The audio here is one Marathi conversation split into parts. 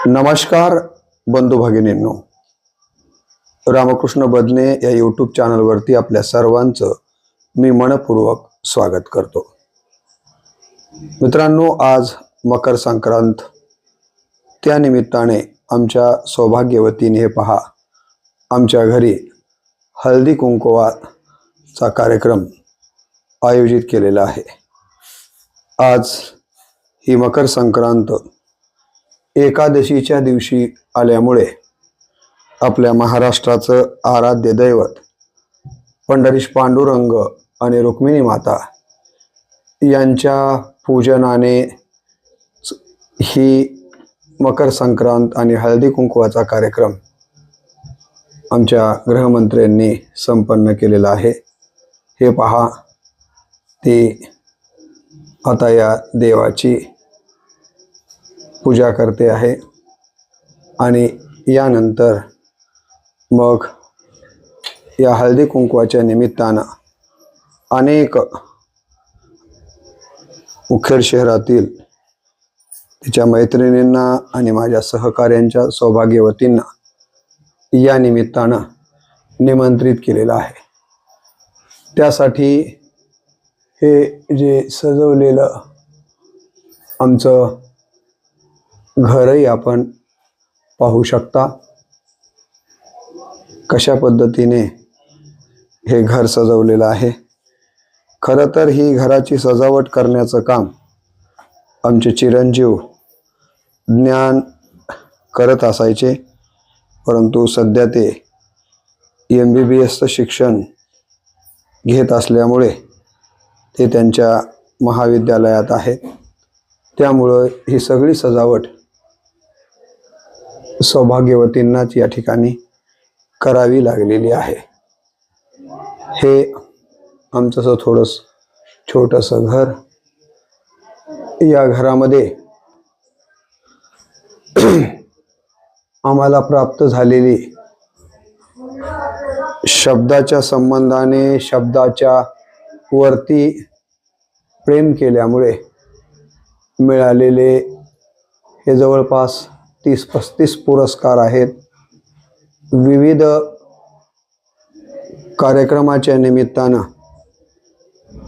नमस्कार बंधू भगिनींनो, रामकृष्ण बदने या यूट्यूब चॅनलवरती आपल्या सर्वांचं मी मनपूर्वक स्वागत करतो। मित्रांनो, आज मकर संक्रांत, त्या निमित्ताने आमच्या सौभाग्यवतीने हे पहा, आमच्या घरी हळदी कुंकवाचा कार्यक्रम आयोजित केलेला आहे। आज ही मकर संक्रांत एकादशीच्या दिवशी आल्यामुळे आपल्या महाराष्ट्राचं आराध्य दैवत पंढरीश पांडुरंग आणि रुक्मिणी माता यांच्या पूजनाने ही मकर संक्रांत आणि हळदी कुंकवाचा कार्यक्रम आमच्या गृहमंत्र्यांनी संपन्न केलेला आहे। हे पहा, ती आता या देवाची पूजा करते आहे आणि यानंतर मग या हळदी कुंकवाच्या निमित्तानं अनेक मुखेड शहरातील तिच्या मैत्रिणींना आणि माझ्या सहकार्यांच्या सौभाग्यवतींना या निमित्तानं निमंत्रित केलेलं आहे। त्यासाठी हे जे सजवलेलं आमचं घरही आपण पाहू शकता, कशा पद्धतीने हे घर सजवलेलं आहे। खरं तर ही घराची सजावट करण्याचं काम आमचे चिरंजीव ज्ञान करत असायचे, परंतु सध्या ते MBBSचं शिक्षण घेत असल्यामुळे ते त्यांच्या महाविद्यालयात आहेत। त्यामुळं ही सगळी सजावट सौभाग्यवतींनाच या ठिकाणी करावी लागलेली आहे। हे आमचं थोडंसं छोटंसं घर, या घरामध्ये आम्हाला प्राप्त झालेली शब्दाच्या संबंधाने शब्दाच्या वरती प्रेम केल्यामुळे मिळालेले हे जवळपास 30-35 पुरस्कार आहेत। विविध कार्यक्रमाच्या निमित्तानं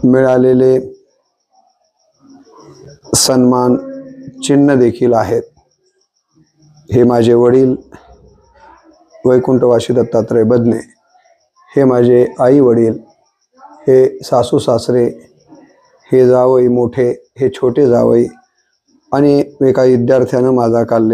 मिळालेले सन्मान चिन्ह देखील आहेत। हे माझे वडील वैकुंठवासी दत्तात्रय बदने, हे माझे आई वडील, हे सासू सासरे, हे जावई मोठे, हे छोटे जावई आणि एका विद्यार्थ्यानं माझा काढले